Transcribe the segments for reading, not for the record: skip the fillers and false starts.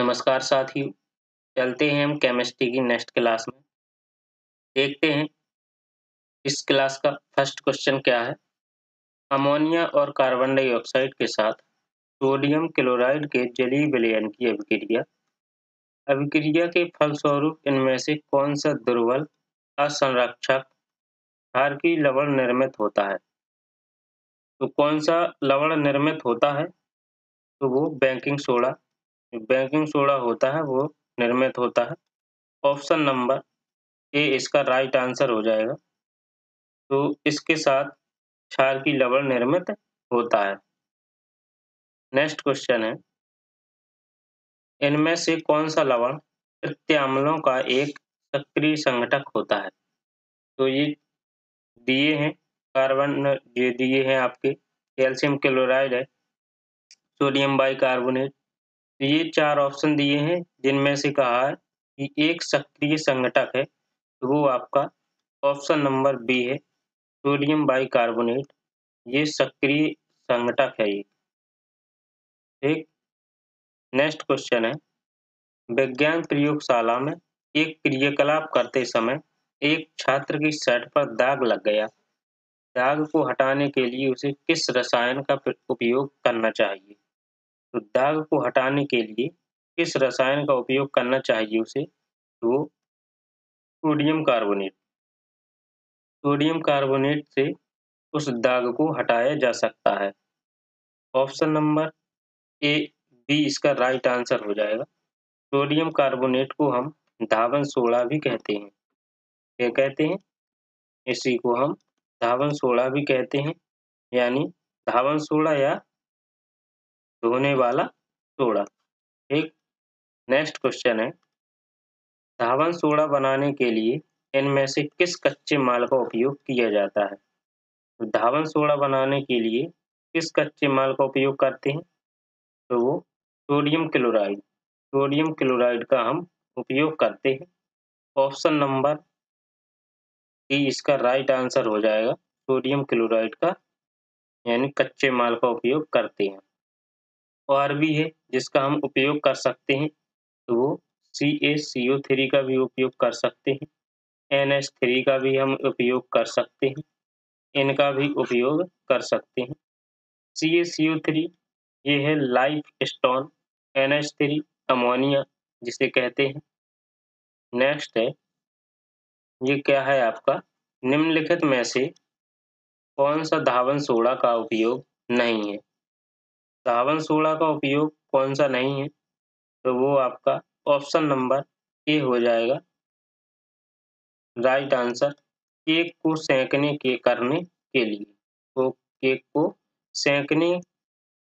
नमस्कार साथियों, चलते हैं हम केमिस्ट्री की नेक्स्ट क्लास में। देखते हैं इस क्लास का फर्स्ट क्वेश्चन क्या है। अमोनिया और कार्बन डाइऑक्साइड के साथ सोडियम क्लोराइड के जलीय विलयन की अभिक्रिया के फलस्वरूप इनमें से कौन सा दुर्बल असंरक्षक क्षारकीय लवण निर्मित होता है। तो कौन सा लवण निर्मित होता है, तो वो बेकिंग सोडा होता है, वो निर्मित होता है। ऑप्शन नंबर ए इसका राइट आंसर हो जाएगा। तो इसके साथ क्षारकीय लवण निर्मित होता है। नेक्स्ट क्वेश्चन है, इनमें से कौन सा लवण प्रत्याम्लों का एक सक्रिय संघटक होता है। तो ये दिए हैं ये दिए हैं आपके कैल्शियम क्लोराइड है, सोडियम बाइकार्बोनेट। तो ये चार ऑप्शन दिए हैं जिनमें से कहा है कि एक सक्रिय संघटक है, तो वो आपका ऑप्शन नंबर बी है, सोडियम बाइकार्बोनेट। ये सक्रिय संघटक है ये। ठीक। नेक्स्ट क्वेश्चन है, विज्ञान प्रयोगशाला में एक क्रियाकलाप करते समय एक छात्र की शर्ट पर दाग लग गया। दाग को हटाने के लिए उसे किस रसायन का उपयोग करना चाहिए। तो दाग को हटाने के लिए किस रसायन का उपयोग करना चाहिए उसे, तो सोडियम कार्बोनेट। सोडियम कार्बोनेट से उस दाग को हटाया जा सकता है। ऑप्शन नंबर ए बी इसका राइट आंसर हो जाएगा। सोडियम कार्बोनेट को हम धावन सोडा भी कहते हैं। क्या कहते हैं? इसी को हम धावन सोडा भी कहते हैं, यानी धावन सोडा या धोने वाला सोडा। एक नेक्स्ट क्वेश्चन है, धावन सोडा बनाने के लिए इनमें से किस कच्चे माल का उपयोग किया जाता है। तो धावन सोडा बनाने के लिए किस कच्चे माल का उपयोग करते हैं, तो वो सोडियम क्लोराइड का हम उपयोग करते हैं। ऑप्शन नंबर डी इसका राइट आंसर हो जाएगा, सोडियम क्लोराइड का यानी कच्चे माल का उपयोग करते हैं। और भी है जिसका हम उपयोग कर सकते हैं, तो वो CaCO3 का भी उपयोग कर सकते हैं, NH3 का भी हम उपयोग कर सकते हैं, इनका भी उपयोग कर सकते हैं। CaCO3 ये है लाइफ स्टोन, NH3 अमोनिया जिसे कहते हैं। नेक्स्ट है, ये क्या है आपका, निम्नलिखित में से कौन सा धावन सोडा का उपयोग नहीं है। धावन सोडा का उपयोग कौन सा नहीं है, तो वो आपका ऑप्शन नंबर ए हो जाएगा राइट आंसर। केक को सेंकने के करने के लिए, तो केक को सेंकने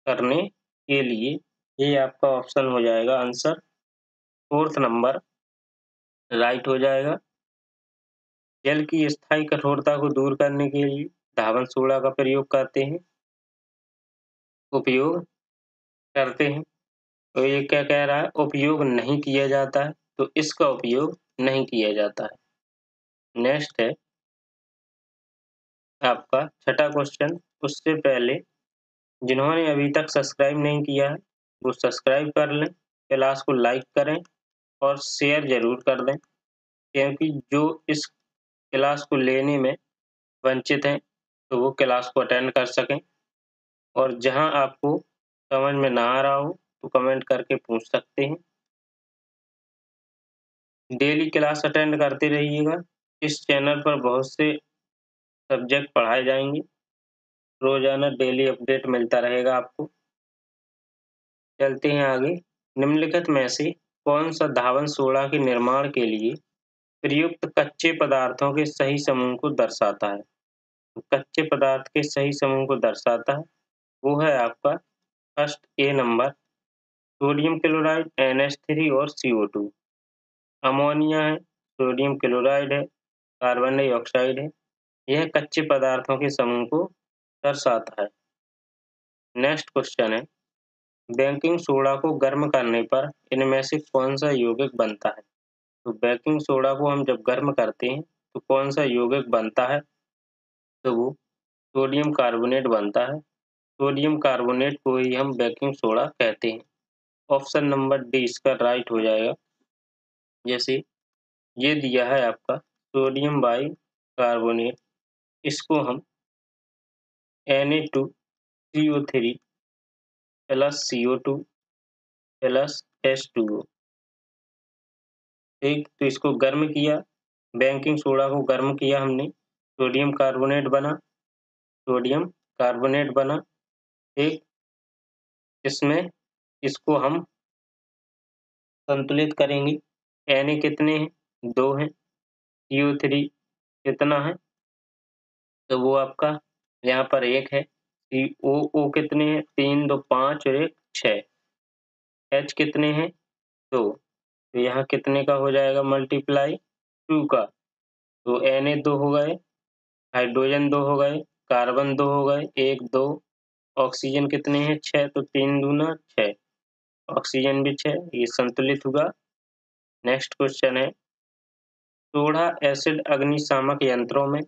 करने के लिए ये आपका ऑप्शन हो जाएगा आंसर, फोर्थ नंबर राइट हो जाएगा। जल की स्थायी कठोरता को दूर करने के लिए धावन सोडा का उपयोग करते हैं। तो ये क्या कह रहा है, उपयोग नहीं किया जाता है, तो इसका उपयोग नहीं किया जाता है। नेक्स्ट है आपका छठा क्वेश्चन। उससे पहले जिन्होंने अभी तक सब्सक्राइब नहीं किया है वो सब्सक्राइब कर लें, क्लास को लाइक करें और शेयर जरूर कर दें, क्योंकि जो इस क्लास को लेने में वंचित हैं तो वो क्लास को अटेंड कर सकें। और जहां आपको समझ में ना आ रहा हो तो कमेंट करके पूछ सकते हैं। डेली क्लास अटेंड करते रहिएगा। इस चैनल पर बहुत से सब्जेक्ट पढ़ाए जाएंगे, रोजाना डेली अपडेट मिलता रहेगा आपको। चलते हैं आगे। निम्नलिखित में से कौन सा धावन सोडा के निर्माण के लिए प्रयुक्त कच्चे पदार्थों के सही समूह को दर्शाता है। तो कच्चे पदार्थ के सही समूह को दर्शाता है वो है आपका first A number, sodium chloride, NH3 और CO2। अमोनिया है, सोडियम क्लोराइड है, कार्बन डाइऑक्साइड है। यह कच्चे पदार्थों के समूह को दर्शाता है। नेक्स्ट क्वेश्चन है, बेकिंग सोडा को गर्म करने पर इनमें से कौन सा यौगिक बनता है। तो बेकिंग सोडा को हम जब गर्म करते हैं तो कौन सा यौगिक बनता है, तो वो सोडियम कार्बोनेट बनता है। सोडियम कार्बोनेट को ही हम बेकिंग सोडा कहते हैं। ऑप्शन नंबर डी इसका राइट हो जाएगा। जैसे ये दिया है आपका सोडियम बाई कार्बोनेट, इसको हम Na2CO3 plus CO2 plus H2O, ठीक, तो इसको गर्म किया, बेकिंग सोडा को गर्म किया हमने, सोडियम कार्बोनेट बना, सोडियम कार्बोनेट बना, ठीक, इसमें इसको हम संतुलित करेंगे। Na कितने हैं? 2 हैं। CO3 कितना है? तो वो आपका यहाँ पर 1 है। COO कितने हैं? 3, 2, 5 और 1 6। H कितने हैं? 2। तो यहाँ कितने का हो जाएगा मल्टीप्लाई? 2 का। तो Na 2 हो गए, हाइड्रोजन 2 हो गए, कार्बन 2 हो गए, 1, 2, ऑक्सीजन कितने हैं? 6, तो 3 दूना 6, ऑक्सीजन भी 6, ये संतुलित हुआ। नेक्स्ट क्वेश्चन है, सोडा एसिड अग्निशामक यंत्रों में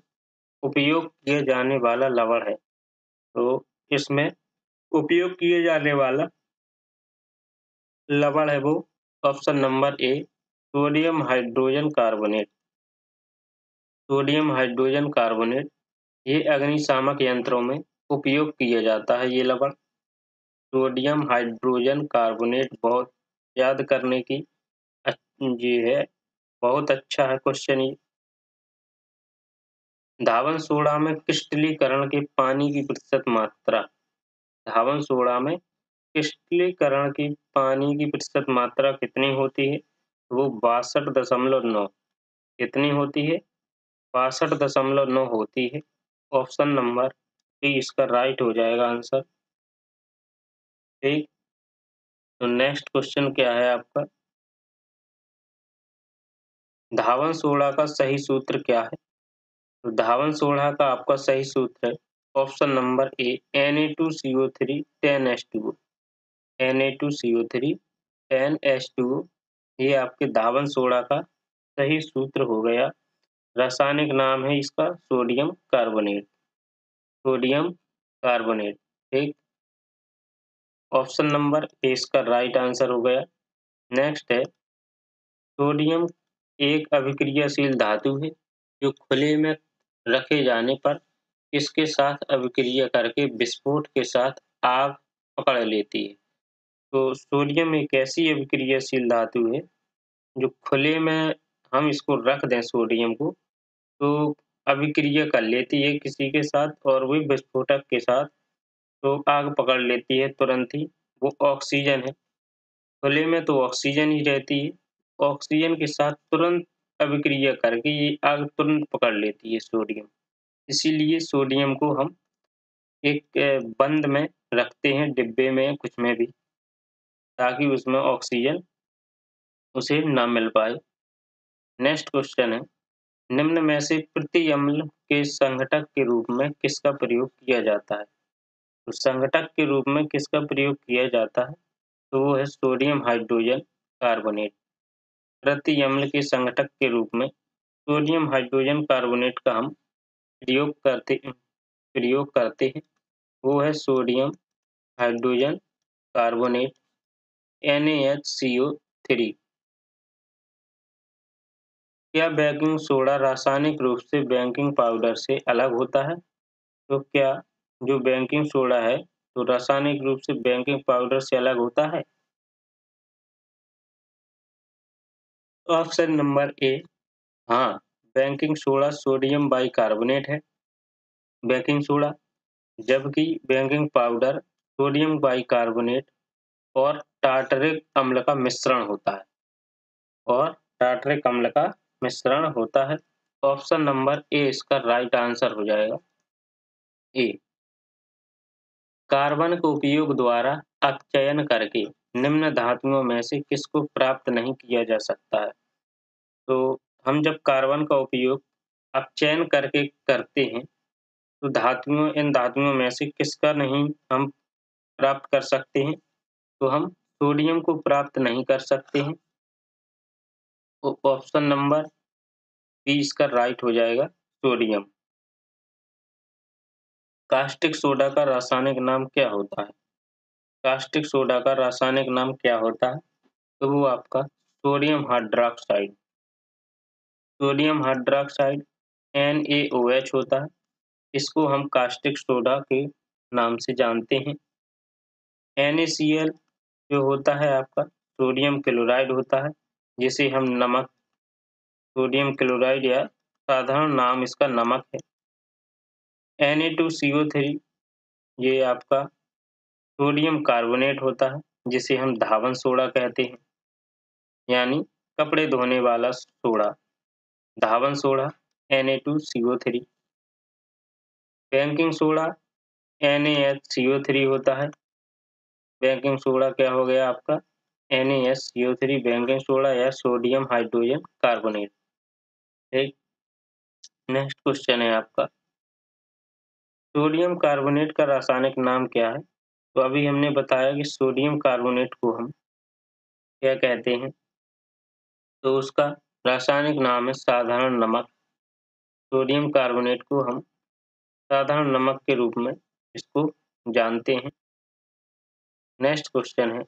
उपयोग किए जाने वाला लवण है। तो इसमें उपयोग किए जाने वाला लवण है वो option number A sodium hydrogen carbonate. Sodium hydrogen carbonate ये अग्निशामक यंत्रों में उपयोग किया जाता है ये लवण। सोडियम हाइड्रोजन कार्बोनेट बहुत याद करने की ये है, बहुत अच्छा है क्वेश्चन ये। धावन सोडा में क्रिस्टलीकरण के पानी की प्रतिशत मात्रा, धावन सोडा में क्रिस्टलीकरण की पानी की प्रतिशत मात्रा कितनी होती है? वो 62.9। कितनी होती है? 62.9 होती है। ऑप्शन नंबर बी इसका राइट हो जाएगा आंसर, ठीक। तो नेक्स्ट क्वेश्चन क्या है आपका, धावन सोडा का सही सूत्र क्या है? तो धावन सोडा का आपका सही सूत्र है option number A Na2CO3 10H2O। Na2CO3 10H2O ये आपके धावन सोडा का सही सूत्र हो गया। रासायनिक नाम है इसका सोडियम कार्बोनेट, सोडियम कार्बोनेट, ठीक। ऑप्शन नंबर ए इसका राइट आंसर हो गया। नेक्स्ट है, सोडियम एक अभिक्रियाशील धातु है जो खुले में रखे जाने पर इसके साथ अभिक्रिया करके विस्फोट के साथ आग पकड़ लेती है। तो सोडियम एक ऐसी अभिक्रियाशील धातु है जो खुले में हम इसको रख दें सोडियम को तो अभिक्रिया कर लेती है किसी के साथ और वो विस्फोटक के साथ तो आग पकड़ लेती है तुरंत ही। वो ऑक्सीजन है, खुले में तो ऑक्सीजन ही रहती है, ऑक्सीजन के साथ तुरंत अभिक्रिया करके ये आग तुरंत पकड़ लेती है सोडियम। इसीलिए सोडियम को हम एक बंद में रखते हैं, डिब्बे में कुछ में भी, ताकि उसमें ऑक्सीजन उसे ना मिल पाए। नेक्स्ट क्वेश्चन है, निम्न में से प्रति अम्ल के संघटक के रूप में किसका प्रयोग किया जाता है? तो संघटक के रूप में किसका प्रयोग किया जाता है? तो वो है सोडियम हाइड्रोजन कार्बोनेट। प्रति अम्ल के संघटक के रूप में सोडियम हाइड्रोजन कार्बोनेट का हम प्रयोग करते हैं। वो है सोडियम हाइड्रोजन कार्बोनेट NaHCO3। क्या बेकिंग सोडा रासायनिक रूप से बेकिंग पाउडर से अलग होता है? तो क्या जो बेकिंग सोडा है तो रासायनिक रूप से बेकिंग पाउडर से अलग होता है? ऑप्शन नंबर ए हाँ, बेकिंग सोडा सोडियम बाइकार्बोनेट है बेकिंग सोडा, जबकि बेकिंग पाउडर सोडियम बाइकार्बोनेट और टार्टरिक अम्ल का मिश्रण होता है और टार्टरिक अम्ल का मिश्रण होता है। ऑप्शन नंबर ए इसका राइट आंसर हो जाएगा, ए। कार्बन के उपयोग द्वारा अपचयन करके निम्न धातुओं में से किसको प्राप्त नहीं किया जा सकता है? तो हम जब कार्बन का उपयोग अपचयन करके करते हैं तो इन धातुओं में से किसका नहीं हम प्राप्त कर सकते हैं? तो हम सोडियम को प्राप्त नहीं कर सकते हैं। तो ऑप्शन नंबर बी इसका राइट हो जाएगा, सोडियम। कास्टिक सोडा का रासायनिक नाम क्या होता है? कास्टिक सोडा का रासायनिक नाम क्या होता है? तो वो आपका sodium hydroxide, sodium hydroxide NaOH होता है। इसको हम कास्टिक सोडा के नाम से जानते हैं। NaCl जो होता है आपका सोडियम क्लोराइड होता है, जिसे हम नमक, सोडियम क्लोराइड या साधारण नाम इसका नमक है। Na2CO3 ये आपका सोडियम कार्बोनेट होता है, जिसे हम धावन सोडा कहते हैं, यानी कपड़े धोने वाला सोडा, धावन soda Na2CO3। Baking soda NaHCO3 होता है। बेकिंग सोडा क्या हो गया आपका? NaSCO3 बेकिंग सोडा या सोडियम हाइड्रोजन कार्बोनेट। ठीक, नेक्स्ट क्वेश्चन है आपका, सोडियम कार्बोनेट का रासायनिक नाम क्या है? तो अभी हमने बताया कि सोडियम कार्बोनेट को हम क्या कहते हैं, तो उसका रासायनिक नाम है साधारण नमक। सोडियम कार्बोनेट को हम साधारण नमक के रूप में इसको जानते हैं। नेक्स्ट क्वेश्चन है,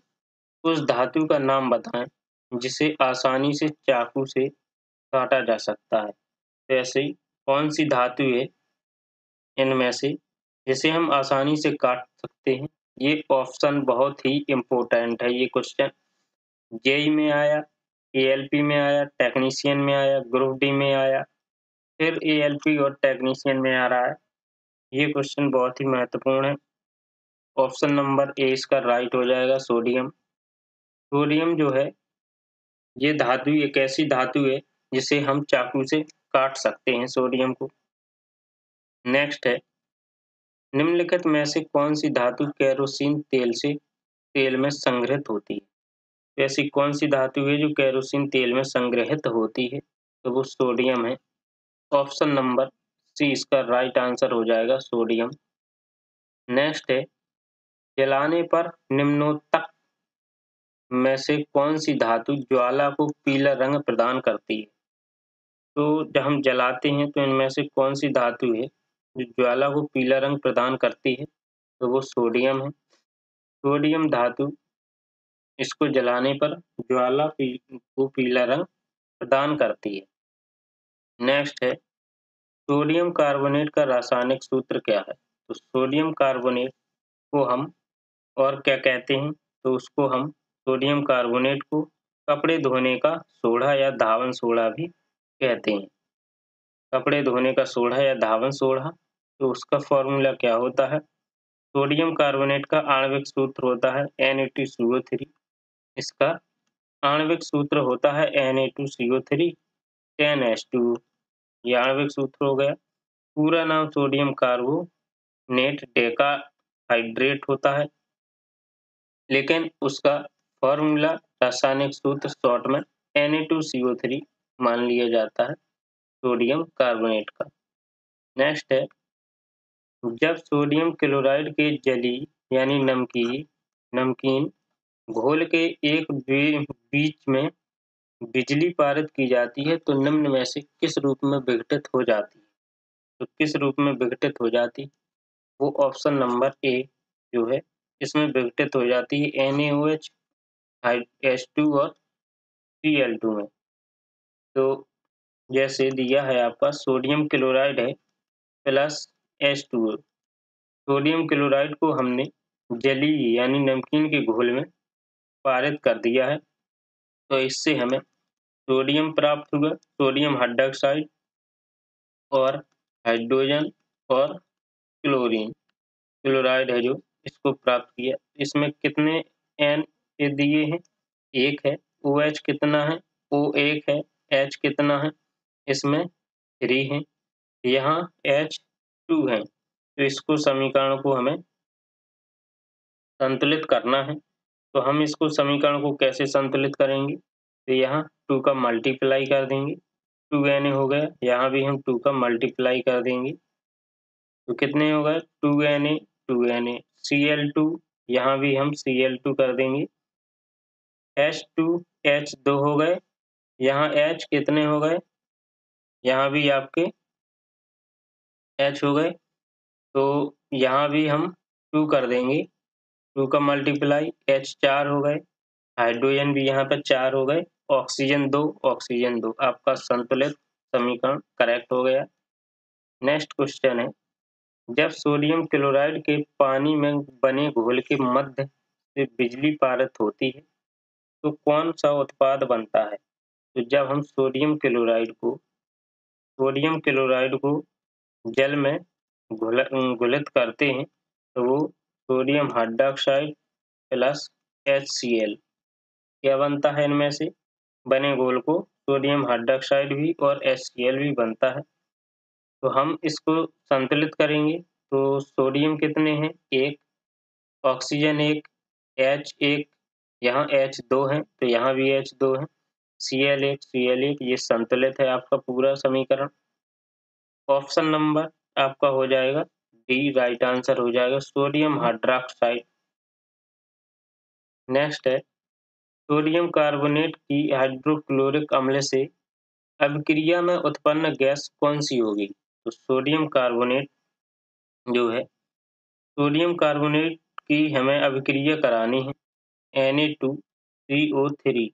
उस धातु का नाम बताएं जिसे आसानी से चाकू से काटा जा सकता है। तो ऐसे ही कौन सी धातु है इनमें से जिसे हम आसानी से काट सकते हैं? ये ऑप्शन बहुत ही इम्पोर्टेंट है। ये क्वेश्चन जेई में आया, ALP में आया, टेक्नीशियन में आया, ग्रुप डी में आया, फिर ALP और टेक्नीशियन में आ रहा है। ये क्वेश्चन बहुत ही महत्वपूर्ण है। ऑप्शन नंबर ए इसका राइट हो जाएगा, सोडियम। सोडियम जो है ये धातु एक ऐसी धातु है जिसे हम चाकू से काट सकते हैं, सोडियम को। नेक्स्ट है, निम्नलिखित में से कौन सी धातु केरोसिन तेल में संग्रहित होती है? ऐसी कौन सी धातु है जो केरोसिन तेल में संग्रहित होती है? तो वो सोडियम है। ऑप्शन नंबर सी इसका राइट आंसर हो जाएगा, सोडियम। नेक्स्ट है, जलाने पर निम्नोक्तक में से कौन सी धातु ज्वाला को पीला रंग प्रदान करती है? तो जब हम जलाते हैं तो इनमें से कौन सी धातु है जो ज्वाला को पीला रंग प्रदान करती है? तो वो सोडियम है। सोडियम धातु इसको जलाने पर ज्वाला को पीला रंग प्रदान करती है। नेक्स्ट है, सोडियम कार्बोनेट का रासायनिक सूत्र क्या है? तो सोडियम कार्बोनेट को हम और क्या कहते हैं? तो उसको हम सोडियम कार्बोनेट को कपड़े धोने का सोडा या धावन सोडा भी कहते हैं। कपड़े धोने का सोडा या धावन सोडा, तो उसका फॉर्मूला क्या होता है? सोडियम कार्बोनेट का आणविक सूत्र होता है Na2CO3। इसका आणविक सूत्र होता है Na2CO3 10H2। ये आणविक सूत्र हो गया। पूरा नाम सोडियम कार्बोनेट डेकाहाइड्रेट होता है, लेकिन उसका फॉर्मूला रासायनिक सूत्र शॉर्ट में Na2CO3 मान लिया जाता है सोडियम कार्बोनेट का। नेक्स्ट है, जब सोडियम क्लोराइड के जली यानी नमकीन घोल के एक बीच में बिजली पारित की जाती है तो निम्न में से किस रूप में विघटित हो जाती है? तो किस रूप में विघटित हो जाती? वो ऑप्शन नंबर ए जो है इसमें विघटित हो जाती है NaOH, H2 और Cl2 में। तो जैसे दिया है आपका सोडियम क्लोराइड है प्लस H2O। सोडियम क्लोराइड को हमने जली यानी नमकीन के घोल में पारित कर दिया है, तो इससे हमें सोडियम प्राप्त हुआ, सोडियम हाइड्रॉक्साइड और हाइड्रोजन और क्लोराइड है जो इसको प्राप्त किया। इसमें कितने N दिए हैं? एक है। OH कितना है? O एक है। H कितना है? इसमें 3 है। यहाँ H2 है, तो इसको समीकरण को हमें संतुलित करना है। तो हम इसको समीकरण को कैसे संतुलित करेंगे? तो यहाँ 2 का मल्टीप्लाई कर देंगे, 2Na हो गया। यहाँ भी हम 2 का मल्टीप्लाई कर देंगे, तो कितने हो गए? 2Na Cl2, यहाँ भी हम Cl2 कर देंगे। H2 H2 हो गए। यहाँ H कितने हो गए? यहाँ भी आपके H हो गए, तो यहाँ भी हम 2 कर देंगे। 2 का मल्टीप्लाई H 4 हो गए, हाइड्रोजन भी यहाँ पर 4 हो गए, ऑक्सीजन 2, ऑक्सीजन 2। आपका संतुलित समीकरण करेक्ट हो गया। नेक्स्ट क्वेश्चन है, जब सोडियम क्लोराइड के पानी में बने घोल के मध्य से बिजली पारित होती है तो कौन सा उत्पाद बनता है? तो जब हम सोडियम क्लोराइड को जल में घुलित करते हैं तो वो सोडियम हाइड्रॉक्साइड प्लस HCl क्या बनता है? इनमें से बने घोल को सोडियम हाइड्रॉक्साइड भी और HCl भी बनता है। तो हम इसको संतुलित करेंगे तो सोडियम कितने हैं? 1, ऑक्सीजन 1, H 1, यहाँ H 2 है तो यहाँ भी H 2 है, Cl 1, Cl 1, ये संतुलित है आपका पूरा समीकरण। ऑप्शन नंबर आपका हो जाएगा डी, राइट आंसर हो जाएगा सोडियम हाइड्रॉक्साइड। नेक्स्ट है, सोडियम कार्बोनेट की हाइड्रोक्लोरिक अम्ल से अभिक्रिया में उत्पन्न गैस कौन सी होगी? तो सोडियम कार्बोनेट जो है, सोडियम कार्बोनेट की हमें अभिक्रिया करानी है Na2CO3,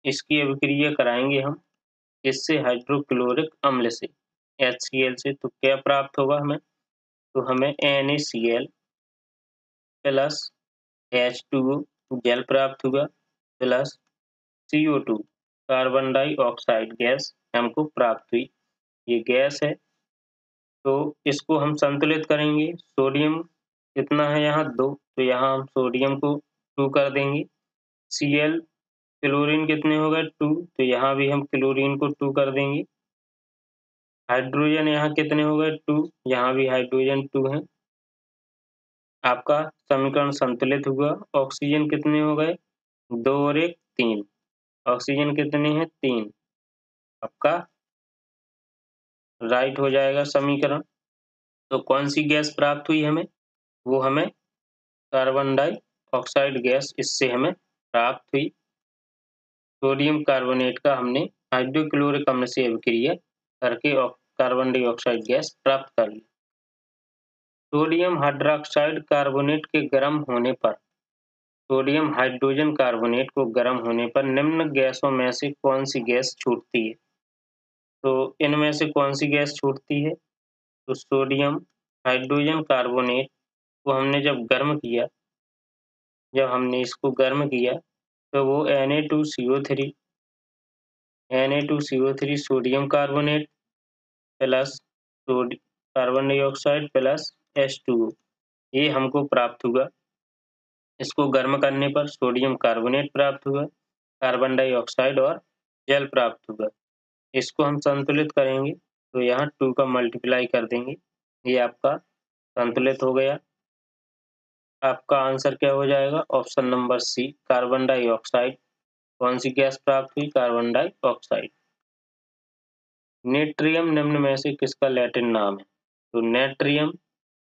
इसकी अभिक्रिया कराएंगे हम इससे हाइड्रोक्लोरिक अम्ल से HCl से। तो क्या प्राप्त होगा हमें? तो हमें NaCl प्लस H2O जल प्राप्त हुआ plus CO2 carbon dioxide gas हमको प्राप्त हुई। ये गैस है तो इसको हम संतुलित करेंगे। सोडियम कितना है यहाँ? 2, तो यहाँ हम सोडियम को 2 कर देंगे। Cl क्लोरीन कितने हो गए? 2, तो यहाँ भी हम क्लोरीन को 2 कर देंगे। हाइड्रोजन यहाँ कितने हो गए? 2, यहाँ भी हाइड्रोजन 2 है। आपका समीकरण संतुलित हुआ। ऑक्सीजन कितने हो गए? 2 और 1 3, ऑक्सीजन कितने हैं? 3। आपका राइट हो जाएगा समीकरण। तो कौन सी गैस प्राप्त हुई हमें? वो हमें कार्बन डाइऑक्साइड गैस इससे हमें प्राप्त हुई। सोडियम कार्बोनेट का हमने हाइड्रोक्लोरिक अम्ल से अभिक्रिया करके कार्बन डाइऑक्साइड गैस प्राप्त कर ली। सोडियम हाइड्रॉक्साइड कार्बोनेट के गर्म होने पर सोडियम हाइड्रोजन कार्बोनेट को गर्म होने पर निम्न गैसों में से कौन सी गैस छूटती है? तो इनमें से कौन सी गैस छूटती है? तो सोडियम हाइड्रोजन कार्बोनेट को हमने जब हमने इसको गर्म किया तो वो Na2CO3 sodium carbonate plus carbon dioxide plus H2O ये हमको प्राप्त हुआ। इसको गर्म करने पर सोडियम कार्बोनेट प्राप्त हुआ, कार्बन डाइऑक्साइड और जल प्राप्त हुआ। इसको हम संतुलित करेंगे तो यहाँ 2 का मल्टीप्लाई कर देंगे, ये आपका संतुलित हो गया। आपका आंसर क्या हो जाएगा? Option number C, carbon dioxide. कौन सी गैस प्राप्त हुई? Carbon dioxide. नेट्रियम निम्न में से किसका लैटिन नाम है? तो नेट्रियम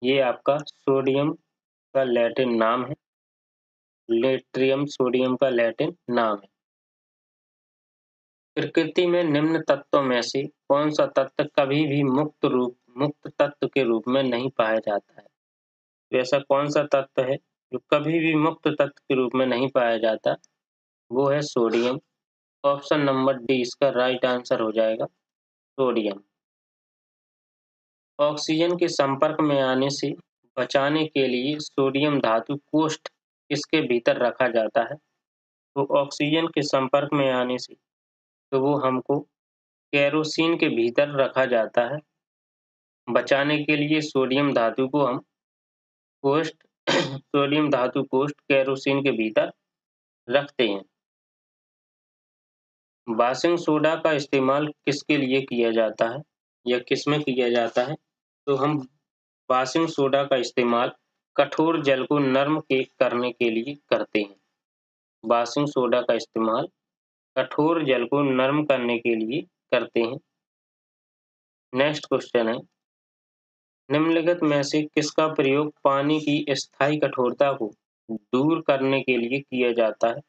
ये आपका सोडियम का लैटिन नाम है। नेट्रियम सोडियम का लैटिन नाम है। प्रकृति में निम्न तत्वों में से कौन सा तत्व कभी भी मुक्त तत्व के रूप में नहीं पाया जाता है? तो ऐसा कौन सा तत्व है जो कभी भी मुक्त तत्व के रूप में नहीं पाया जाता? वो है सोडियम। ऑप्शन नंबर डी इसका राइट आंसर हो जाएगा सोडियम। ऑक्सीजन के संपर्क में आने से बचाने के लिए सोडियम धातु कोष्ठ किसके भीतर रखा जाता है? तो ऑक्सीजन के संपर्क में आने से तो वो हमको केरोसिन के भीतर रखा जाता है। बचाने के लिए सोडियम धातु को हम सोडियम धातु कोष्ठ केरोसिन के भीतर रखते हैं। वाशिंग सोडा का इस्तेमाल किसके लिए किया जाता है या किसमें किया जाता है? तो हम वाशिंग सोडा का इस्तेमाल कठोर जल को नर्म करने के लिए करते हैं। वाशिंग सोडा का इस्तेमाल कठोर जल को नर्म करने के लिए करते हैं। नेक्स्ट क्वेश्चन है, निम्नलिखित में से किसका प्रयोग पानी की स्थायी कठोरता को दूर करने के लिए किया जाता है?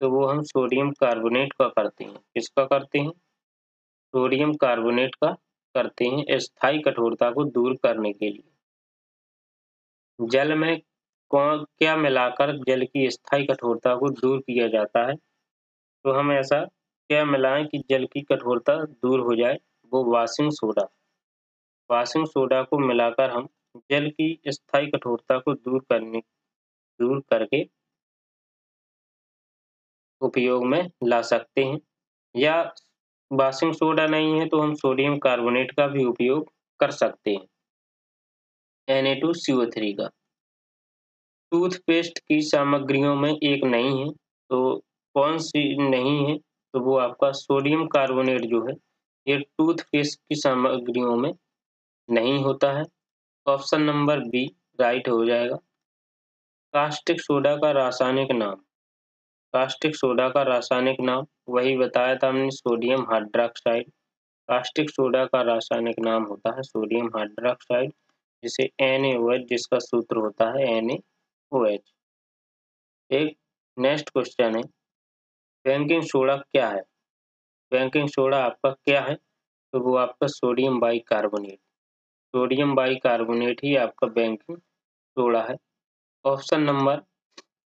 तो वो हम सोडियम कार्बोनेट का करते हैं। किसका करते हैं? सोडियम कार्बोनेट का करते हैं स्थायी कठोरता को दूर करने के लिए। जल में क्या मिलाकर जल की स्थायी कठोरता को दूर किया जाता है? तो हम ऐसा क्या मिलाएं कि जल की कठोरता दूर हो जाए? वो वॉशिंग सोडा। वॉशिंग सोडा को मिलाकर हम जल की स्थायी कठोरता को दूर करके उपयोग में ला सकते हैं। या वॉशिंग सोडा नहीं है तो हम सोडियम कार्बोनेट का भी उपयोग कर सकते हैं, Na2CO3 का। टूथपेस्ट की सामग्रियों में एक नहीं है, तो कौन सी नहीं है? तो वो आपका सोडियम कार्बोनेट जो है, ये टूथपेस्ट की सामग्रियों में नहीं होता है। ऑप्शन नंबर बी राइट हो जाएगा। कास्टिक सोडा का रासायनिक नाम। कास्टिक सोडा का रासायनिक नाम वही बताया था हमने, सोडियम हाइड्रॉक्साइड। कास्टिक सोडा का रासायनिक नाम होता है सोडियम हाइड्रॉक्साइड, जिसे NaOH जिसका सूत्र होता है NaOH। एक नेक्स्ट क्वेश्चन है, बेकिंग सोडा क्या है? बेकिंग सोडा आपका क्या है? तो वो आपका सोडियम बाइकार्बोनेट। सोडियम बाइकार्बोनेट ही आपका बेकिंग सोडा है। ऑप्शन नंबर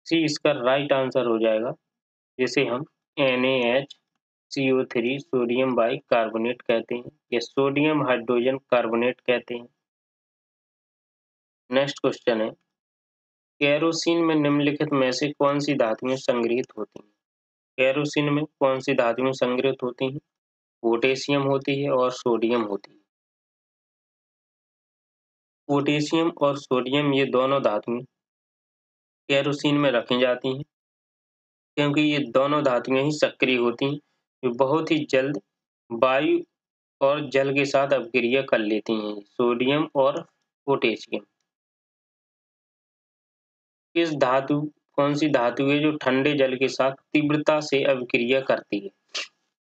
सी इसका राइट आंसर हो जाएगा, जिसे हम NaHCO3 सोडियम बाइकार्बोनेट कहते हैं या सोडियम हाइड्रोजन कार्बोनेट कहते हैं। नेक्स्ट क्वेश्चन है, केरोसिन में निम्नलिखित में से कौन सी धातुएं संग्रहित होती हैं? केरोसिन में कौन सी धातुएं संग्रहित होती हैं? पोटेशियम होती है और सोडियम होती है। पोटेशियम और सोडियम ये दोनों धातुएं केरोसिन में रखी जाती हैं, क्योंकि ये दोनों धातुएं ही सक्रिय होती हैं, जो बहुत ही जल्द वायु और जल के साथ अपक्रिया कर लेती हैं, सोडियम और पोटेशियम। कौन सी धातु है जो ठंडे जल के साथ तीव्रता से अभिक्रिया करती है?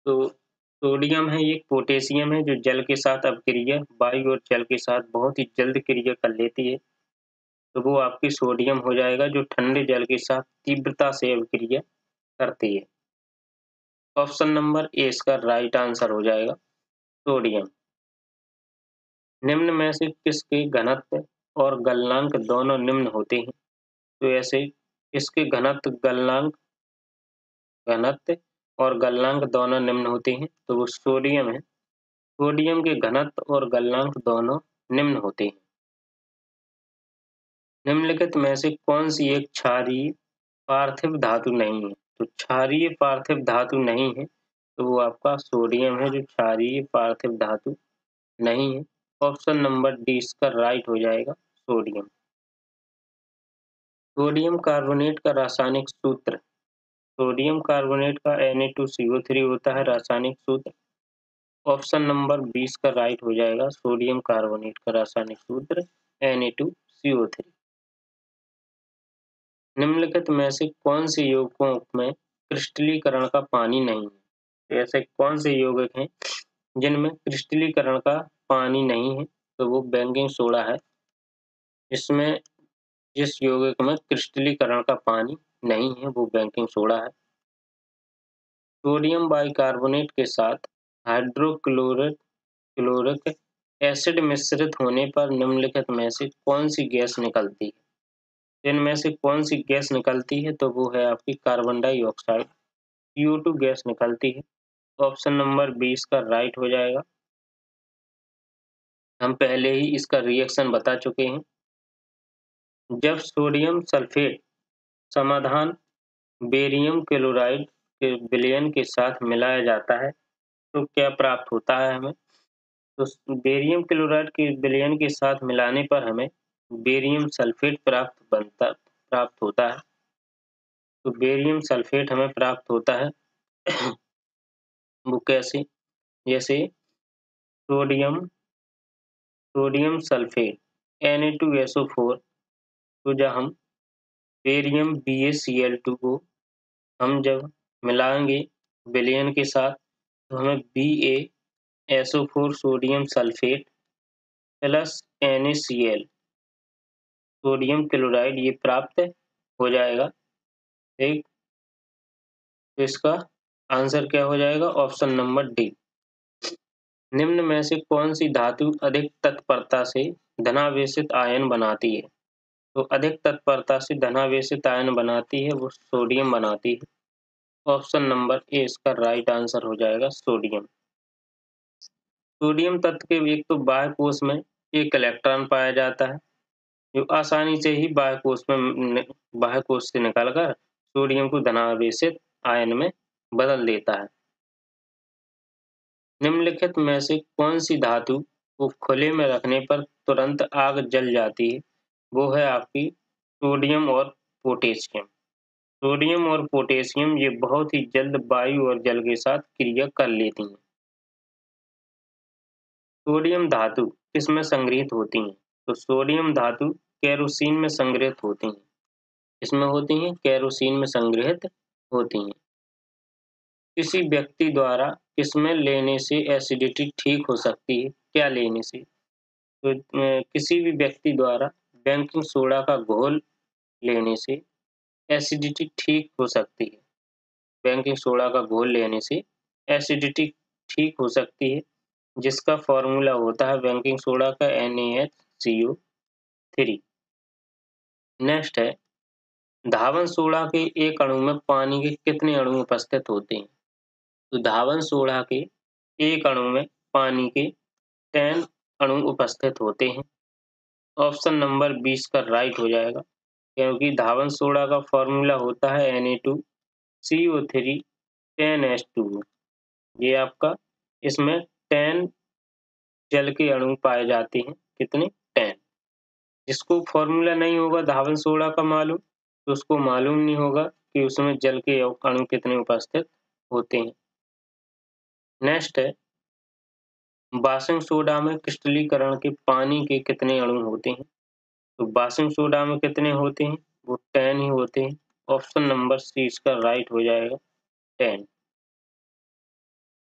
तो सोडियम है, ये पोटेशियम है जो जल के साथ अपक्रिया वायु और जल के साथ बहुत ही जल्द क्रिया कर लेती है, तो वो आपकी सोडियम हो जाएगा जो ठंडे जल के साथ तीव्रता से अभिक्रिया करती है। ऑप्शन नंबर ए इसका राइट आंसर हो जाएगा, सोडियम। निम्न में से किसके घनत्व और गलनांक दोनों निम्न होते हैं? तो ऐसे इसके घनत्व और गलनांक दोनों निम्न होते हैं, तो वो सोडियम है। सोडियम के घनत्व और गलनांक दोनों निम्न होते हैं। निम्नलिखित में से कौन सी एक क्षारीय पार्थिव धातु नहीं है? तो क्षारीय पार्थिव धातु नहीं है, तो वो आपका सोडियम है जो क्षारीय पार्थिव धातु नहीं है। ऑप्शन नंबर डी इसका राइट हो जाएगा, सोडियम। सोडियम कार्बोनेट का रासायनिक सूत्र। सोडियम कार्बोनेट का Na2CO3 होता है रासायनिक सूत्र। ऑप्शन नंबर 20 का राइट हो जाएगा, सोडियम कार्बोनेट का रासायनिक सूत्र Na2CO3। निम्नलिखित में से कौन से यौगिकों में क्रिस्टलीकरण का पानी नहीं है? तो ऐसे कौन से यौगिक हैं जिनमें क्रिस्टलीकरण का पानी नहीं है? तो वो बेकिंग सोडा है, जिसमें जिस यौगिक में क्रिस्टलीकरण का पानी नहीं है वो बेकिंग सोडा है। सोडियम बाइकार्बोनेट के साथ हाइड्रोक्लोरिक एसिड मिश्रित होने पर निम्नलिखित में से कौन सी गैस निकलती है? इनमें से कौन सी गैस निकलती है? तो वो है आपकी कार्बन डाइऑक्साइड, CO2 गैस निकलती है। ऑप्शन नंबर 20 का राइट हो जाएगा। हम पहले ही इसका रिएक्शन बता चुके हैं। जब सोडियम सल्फेट समाधान बेरियम क्लोराइड के विलयन के साथ मिलाया जाता है तो क्या प्राप्त होता है हमें? तो बेरियम क्लोराइड के विलयन के साथ मिलाने पर हमें बेरियम सल्फेट प्राप्त होता है। तो बेरियम सल्फेट हमें प्राप्त होता है वो कैसे? जैसे सोडियम सल्फेट Na2SO4 तो जब हम बेरियम BaCl2 को हम जब मिलाएंगे विलयन के साथ तो हमें BaSO4 sodium sulphate plus NaCl sodium chloride ये प्राप्त हो जाएगा। ठीक, तो इसका आंसर क्या हो जाएगा? Option number D. निम्न में से कौन सी धातु अधिक तत्परता से धनावेशित आयन बनाती है? तो अधिक तत्परता से धनावेशित आयन बनाती है वो सोडियम बनाती है। ऑप्शन नंबर ए इसका राइट आंसर हो जाएगा सोडियम। सोडियम तत्व के एक तो बाह्य कोश में एक इलेक्ट्रॉन पाया जाता है जो आसानी से ही बाह्य कोश से निकलकर सोडियम को धनावेशित आयन में बदल देता है। निम्नलिखित में से कौन सी धातु को खुले में रखने पर तुरंत आग जल जाती है? वो है आपकी सोडियम और पोटेशियम। सोडियम और पोटेशियम ये बहुत ही जल्द वायु और जल के साथ क्रिया कर लेती हैं। सोडियम धातु किसमें संग्रहित होती हैं? तो सोडियम धातु केरोसिन में संग्रहित होती हैं। किसमें होती हैं? केरोसिन में संग्रहित होती हैं। किसी व्यक्ति द्वारा किसमें लेने से एसिडिटी ठीक हो सकती है? क्या लेने से? तो किसी भी व्यक्ति द्वारा बेकिंग सोडा का घोल लेने से एसिडिटी ठीक हो सकती है। बेकिंग सोडा का घोल लेने से एसिडिटी ठीक हो सकती है, जिसका फॉर्मूला होता है बेकिंग सोडा का NaHCO3। नेक्स्ट है, धावन सोडा के एक अणु में पानी के कितने अणु उपस्थित होते हैं? तो धावन सोडा के एक अणु में पानी के 10 अणु उपस्थित होते हैं। ऑप्शन नंबर 20 का राइट हो जाएगा, क्योंकि धावन सोडा का फॉर्मूला होता है Na2CO3 10H2O। ये आपका इसमें 10 जल के अणु पाए जाते हैं। कितने? 10। जिसको फॉर्मूला नहीं होगा धावन सोडा का मालूम, तो उसको मालूम नहीं होगा कि उसमें जल के अणु कितने उपस्थित होते हैं। नेक्स्ट है, वाशिंग सोडा में क्रिस्टलीकरण के पानी के कितने अणु होते हैं? तो वाशिंग सोडा में कितने होते हैं? वो 10 ही होते हैं। ऑप्शन नंबर सी इसका राइट हो जाएगा, 10।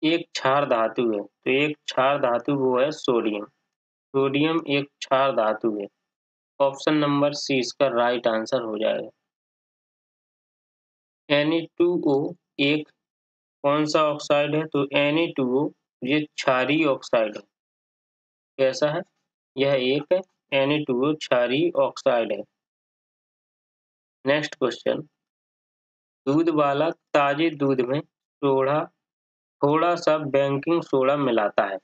एक क्षार धातु है, तो एक क्षार धातु वो है सोडियम। सोडियम एक क्षार धातु है। ऑप्शन नंबर सी इसका राइट आंसर हो जाएगा। Na2O एक कौन सा ऑक्साइड है? तो Na2O ये क्षारीय ऑक्साइड है। कैसा है? यह एक Na2O क्षारीय ऑक्साइड है। नेक्स्ट क्वेश्चन, दूध वाला ताजे दूध में थोड़ा सा बेकिंग सोडा मिलाता है।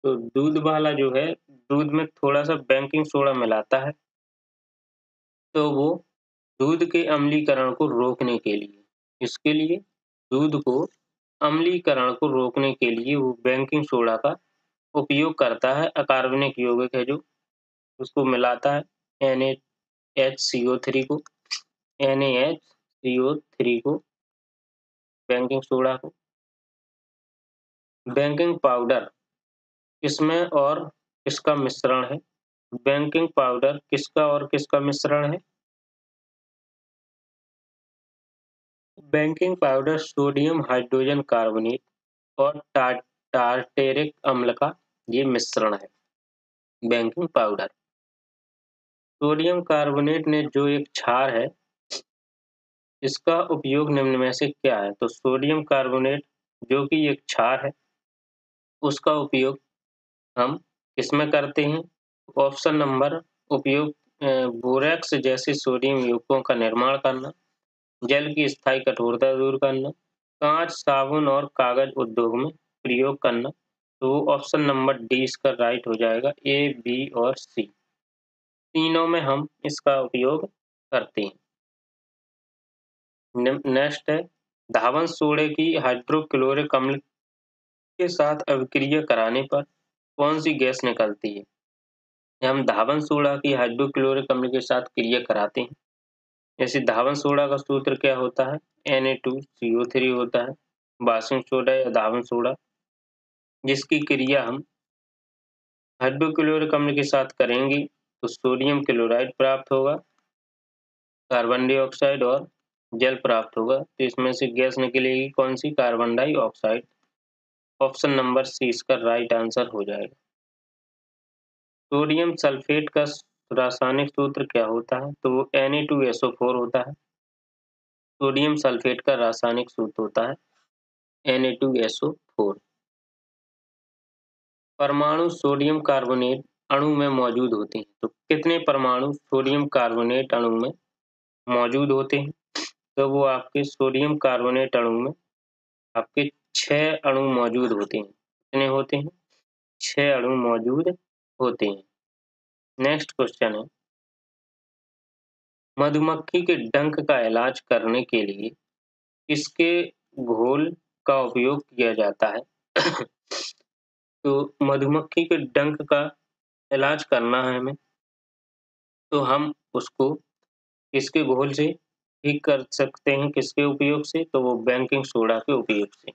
तो दूध वाला जो है दूध में थोड़ा सा बेकिंग सोडा मिलाता है, तो वो दूध के अम्लीकरण को रोकने के लिए, इसके लिए दूध को अम्लीकरण को रोकने के लिए वो बेकिंग सोडा का उपयोग करता है। अकार्बनिक यौगिक है जो उसको मिलाता है NaHCO3 को, NaHCO3 को, बेकिंग सोडा को। बेकिंग पाउडर किसमें और किसका मिश्रण है? बेकिंग पाउडर किसका और किसका मिश्रण है? Baking powder sodium hydrogen carbonate और टार्टेरिक अम्ल का ये मिश्रण है। बेकिंग पाउडर सोडियम कार्बोनेट ने जो एक क्षार है, इसका उपयोग निम्न में से क्या है? तो सोडियम कार्बोनेट जो कि एक क्षार है, उसका उपयोग हम किसमें करते हैं? ऑप्शन नंबर उपयोग बोरेक्स जैसे सोडियम युग्मों का निर्माण करना, जल की स्थायी कठोरता दूर करना, कांच, साबुन और कागज उद्योग में प्रयोग करना। तो ऑप्शन नंबर डी इसका राइट हो जाएगा। ए, बी और सी तीनों में हम इसका उपयोग करते हैं। नेक्स्ट है, धावन सोडे की हाइड्रोक्लोरिक अम्ल के साथ अभिक्रिया कराने पर कौन सी गैस निकलती है? हम धावन सोडा की हाइड्रोक्लोरिक अम्ल के साथ क्रिया कराते हैं। जैसे धावन सोडा का सूत्र क्या होता है? Na2CO3 होता है। वाशिंग सोडा या धावन सोडा जिसकी क्रिया हम हाइड्रोक्लोरिक अम्ल के साथ करेंगे तो सोडियम क्लोराइड प्राप्त होगा, कार्बन डाइऑक्साइड और जल प्राप्त होगा। तो इसमें से गैस निकलेगी कौन सी? Carbon dioxide. Option number C इसका राइट आंसर हो जाएगा। सोडियम सल्फेट का रासायनिक सूत्र क्या होता है? तो वो Na2SO4 होता है। सोडियम सल्फेट का रासायनिक सूत्र होता है Na2SO4। परमाणु सोडियम कार्बोनेट अणु में मौजूद होते हैं। तो कितने परमाणु सोडियम कार्बोनेट अणु में मौजूद होते हैं? तो वो आपके सोडियम कार्बोनेट अणु में आपके 6 अणु मौजूद होते हैं। कितने होते हैं? 6 अणु मौजूद होते हैं। नेक्स्ट क्वेश्चन है, मधुमक्खी के डंक का इलाज करने के लिए किसके घोल का उपयोग किया जाता है? तो मधुमक्खी के डंक का इलाज करना है हमें, तो हम उसको किसके घोल से ठीक कर सकते हैं? किसके उपयोग से? तो वो बेकिंग सोडा के उपयोग से।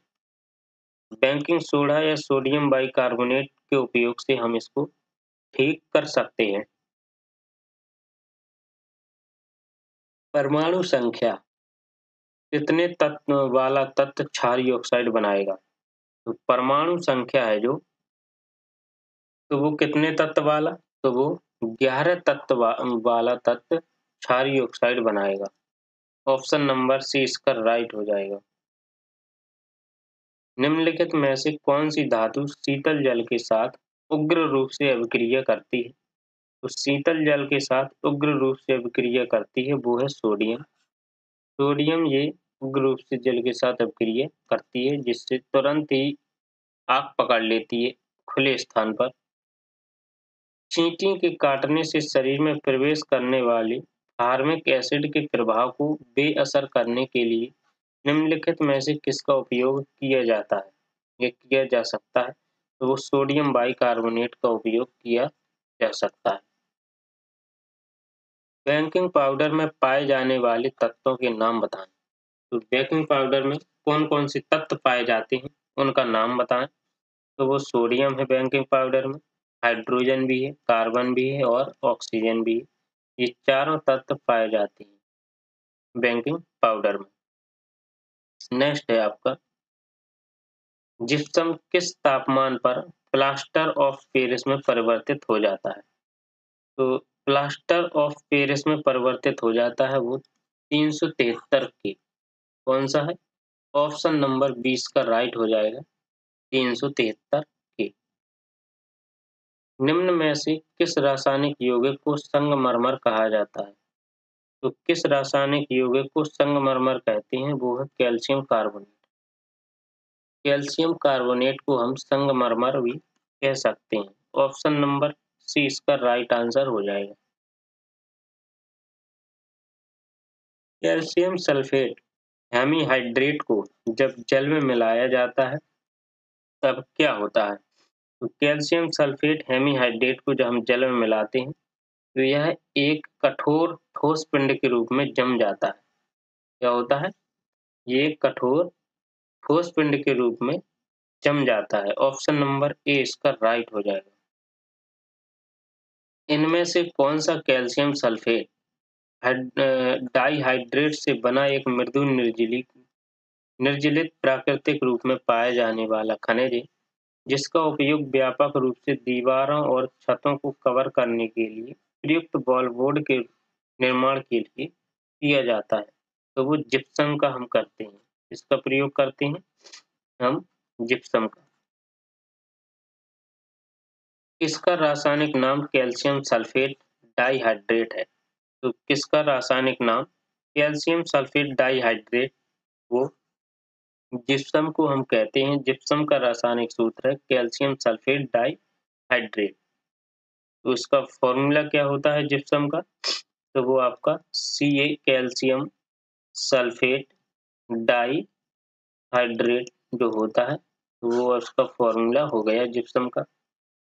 बेकिंग सोडा या सोडियम बाइकार्बोनेट के उपयोग से हम इसको ठीक कर सकते हैं। परमाणु संख्या कितने तत्व वाला तत्व क्षारीय ऑक्साइड बनाएगा? तो परमाणु संख्या है जो, तो वो कितने तत्व वाला? तो वो 11 तत्व वाला तत्व क्षारीय ऑक्साइड बनाएगा। ऑप्शन नंबर सी इसका राइट हो जाएगा। निम्नलिखित में से कौन सी धातु शीतल जल के साथ उग्र रूप से अभिक्रिया करती है? तो शीतल जल के साथ उग्र रूप से अभिक्रिया करती है वो है सोडियम। सोडियम ये उग्र रूप से जल के साथ अभिक्रिया करती है, जिससे तुरंत ही आग पकड़ लेती है खुले स्थान पर। चींटी के काटने से शरीर में प्रवेश करने वाले फार्मिक एसिड के प्रभाव को बेअसर करने के लिए निम्नलिखित में से किसका उपयोग किया जाता है? ये किया जा सकता है, तो वो सोडियम बाइकार्बोनेट का उपयोग किया जा सकता है। बेकिंग पाउडर में पाए जाने वाले तत्वों के नाम बताएं। तो बेकिंग पाउडर में कौन-कौन से तत्व पाए जाते हैं, उनका नाम बताएं। तो वो सोडियम है बेकिंग पाउडर में, हाइड्रोजन भी है, कार्बन भी है और ऑक्सीजन भी है। ये चारों तत्व पाए जाते हैं बेकिंग पाउडर में। नेक्स्ट है आपका, जिप्सम किस तापमान पर प्लास्टर ऑफ पेरिस में परिवर्तित हो जाता है? तो प्लास्टर ऑफ पेरिस में परिवर्तित हो जाता है वो 373 के। कौन सा है? ऑप्शन नंबर 20 का राइट हो जाएगा 373 के। निम्न में से किस रासायनिक यौगिक को संगमरमर कहा जाता है? तो किस रासायनिक यौगिक को संगमरमर कहते हैं? वो है कैल्शियम कार्बोनेट। कैल्शियम कार्बोनेट को हम संगमरमर भी कह सकते हैं। ऑप्शन नंबर सी इसका राइट आंसर हो जाएगा। कैल्शियम सल्फेट हेमीहाइड्रेट को जब जल में मिलाया जाता है तब क्या होता है? तो कैल्शियम सल्फेट हेमीहाइड्रेट को जब हम जल में मिलाते हैं तो यह एक कठोर ठोस पिंड के रूप में जम जाता है। क्या होता है? ये एक कठोर ठोस पिंड के रूप में जम जाता है। ऑप्शन नंबर ए इसका राइट हो जाएगा। इनमें से कौन सा कैल्शियम सल्फेट डाइहाइड्रेट से बना एक मृदु निर्जलित प्राकृतिक रूप में पाए जाने वाला खनिज है, जिसका उपयोग व्यापक रूप से दीवारों और छतों को कवर करने के लिए प्रयुक्त वॉलबोर्ड के निर्माण के लिए किया जाता है? तो वो जिप्सम का हम करते हैं। इसका प्रयोग करते हैं हम जिप्सम का। इसका रासायनिक नाम कैल्शियम सल्फेट डाइहाइड्रेट है। तो किसका रासायनिक नाम कैल्शियम सल्फेट डाइहाइड्रेट, वो जिप्सम को हम कहते हैं। जिप्सम का रासायनिक सूत्र है कैल्शियम सल्फेट डाइहाइड्रेट। तो इसका फॉर्मूला क्या होता है जिप्सम का? तो वो आपका Ca कैल्शियम सल्फेट डाइहाइड्रेट जो होता है, वो उसका फॉर्मूला हो गया जिप्सम का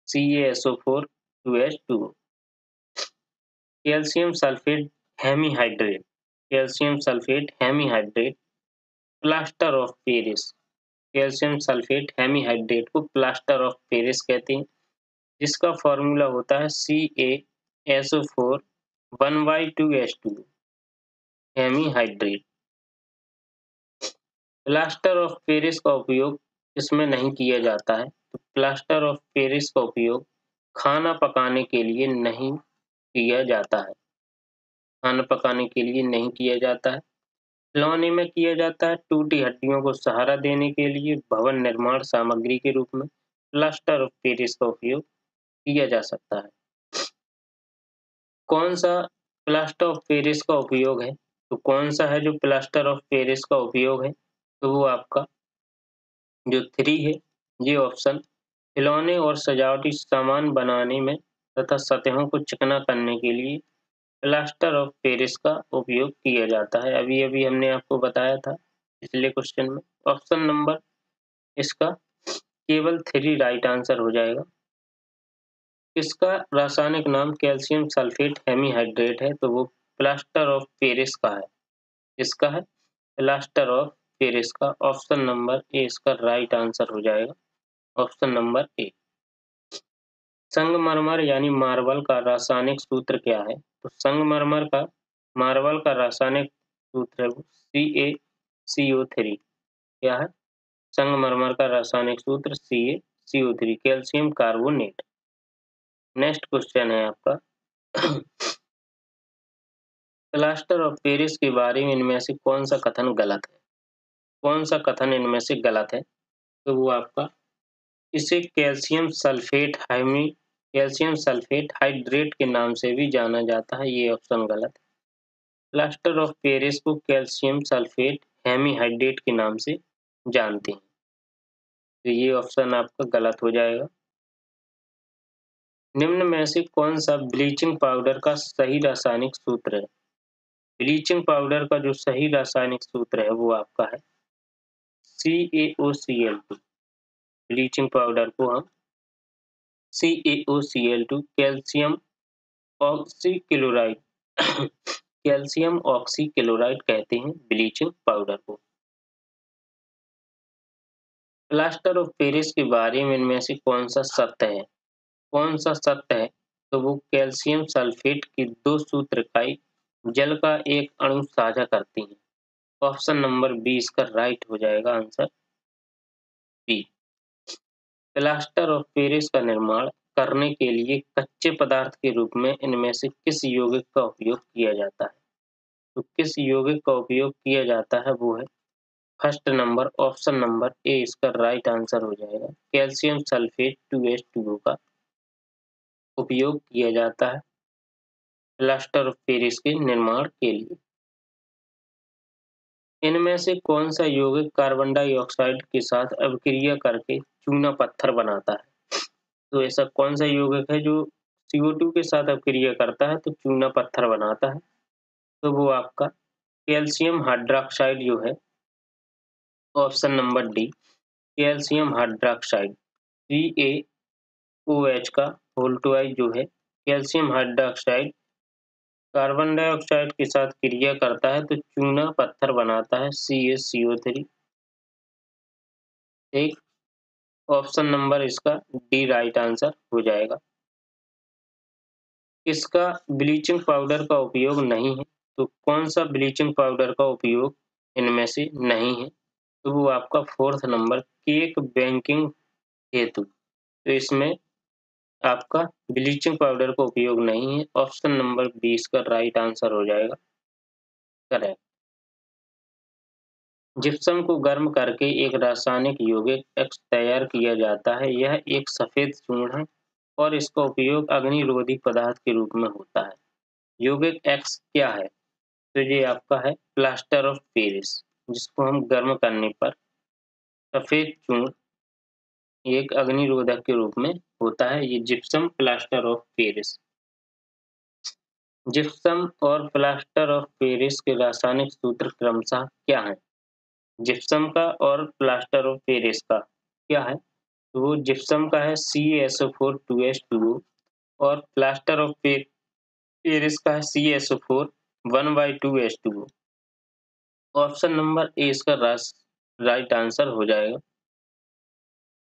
CaSO4 2H2O। Calcium sulphate hemihydrate, calcium sulphate hemihydrate plaster of Paris, calcium sulphate hemihydrate को प्लास्टर ऑफ पेरिस कहते हैं, जिसका फॉर्मूला होता है CaSO4 1/2H2O hemihydrate. Plaster of Paris का उपयोग इसमें नहीं किया जाता है। तो प्लास्टर ऑफ पेरिस का उपयोग खाना पकाने के लिए नहीं किया जाता है। खाना पकाने के लिए नहीं किया जाता है। खिलौने में किया जाता है। टूटी हड्डियों को सहारा देने के लिए भवन निर्माण सामग्री के रूप में प्लास्टर ऑफ पेरिस का उपयोग किया जा सकता है। कौन सा प्लास्टर ऑफ पेरिस का उपयोग है? तो कौन सा है जो प्लास्टर ऑफ पेरिस का उपयोग है? तो वो आपका जो 3 है, ये ऑप्शन खिलौने और सजावटी सामान बनाने में तथा सतहों को चिकना करने के लिए प्लास्टर ऑफ पेरिस का उपयोग किया जाता है। अभी-अभी हमने आपको बताया था पिछले क्वेश्चन में। ऑप्शन नंबर इसका केवल 3 राइट आंसर हो जाएगा। इसका रासायनिक नाम कैल्शियम सल्फेट हेमीहाइड्रेट है, तो वो प्लास्टर ऑफ पेरिस का है। इसका है प्लास्टर ऑफ पेरिस का। ऑप्शन नंबर ए इसका राइट आंसर हो जाएगा। Option number A. संगमरमर यानी मार्बल का रासायनिक सूत्र क्या है? तो संगमरमर का मार्बल का रासायनिक सूत्र है वो CaCO3। क्या है? संगमरमर का रासायनिक सूत्र CaCO3 calcium carbonate. Next question है आपका प्लास्टर ऑफ पेरिस के बारे में इनमें से कौन सा कथन गलत है? कौन सा कथन इनमें से गलत है? तो वो आपका इसे कैल्शियम सल्फेट हाइड्रेट के नाम से भी जाना जाता है। ये ऑप्शन गलत है। प्लास्टर ऑफ पेरिस को कैल्शियम सल्फेट हेमीहाइड्रेट के नाम से जानते हैं, तो ये ऑप्शन आपका गलत हो जाएगा। निम्न में से कौन सा ब्लीचिंग पाउडर का सही रासायनिक सूत्र है? ब्लीचिंग पाउडर का जो सही रासायनिक सूत्र है वो आपका है CaOCl2। ब्लीचिंग पाउडर को हम CaOCl2 calcium oxychloride calcium oxychloride कहते हैं ब्लीचिंग पाउडर को। प्लास्टर ऑफ पेरिस के बारे में इनमें से कौन सा सत्य है? कौन सा सत्य है? तो वो कैल्शियम सल्फेट की 2 सूत्रकाई जल का एक अणु साझा करती हैं। ऑप्शन नंबर बी इसका राइट हो जाएगा answer B. Plaster of Paris का निर्माण करने के लिए कच्चे पदार्थ के रूप में इनमें से किस यौगिक का उपयोग किया जाता है? तो किस यौगिक का उपयोग किया जाता है वो है first number option number A इसका राइट आंसर हो जाएगा। कैल्शियम सल्फेट 2H2O का उपयोग किया जाता है प्लास्टर ऑफ पेरिस के निर्माण के लिए। इनमें से कौन सा यौगिक कार्बन डाइऑक्साइड के साथ अभिक्रिया करके चूना पत्थर बनाता है? तो ऐसा कौन सा यौगिक है जो CO2 के साथ अभिक्रिया करता है तो चूना पत्थर बनाता है? तो वो आपका कैल्शियम हाइड्रॉक्साइड जो है option number D calcium hydroxide CaOH का होल ट्वाइस जो है कैल्शियम हाइड्रॉक्साइड कार्बन डाइऑक्साइड के साथ क्रिया करता है तो चूना पत्थर बनाता है CaCO3। एक ऑप्शन नंबर इसका डी राइट आंसर हो जाएगा। इसका ब्लीचिंग पाउडर का उपयोग नहीं है, तो कौन सा ब्लीचिंग पाउडर का उपयोग इनमें से नहीं है? तो वो आपका फोर्थ नंबर केक बेकिंग हेतु। तो इसमें आपका ब्लीचिंग पाउडर का उपयोग नहीं है। ऑप्शन नंबर बी इसका राइट आंसर हो जाएगा करेक्ट। जिप्सम को गर्म करके एक रासायनिक यौगिक X तैयार किया जाता है। यह एक सफेद चूर्ण है और इसका उपयोग अग्निरोधी पदार्थ के रूप में होता है। यौगिक X क्या है? तो ये आपका है प्लास्टर ऑफ पेरिस, जिसको हम गर्म करने पर सफेद चूर्ण एक अग्निरोधक के रूप में होता है। ये gypsum plaster of Paris. Gypsum और प्लास्टर ऑफ पेरिस के रासायनिक सूत्र क्रमशः क्या हैं? जिप्सम का और प्लास्टर ऑफ पेरिस का क्या है? तो वो जिप्सम का है CaSO4 2H2O और प्लास्टर ऑफ पेरिस का है CaSO4 1/2H2O। Option number A इसका राइट आंसर हो जाएगा।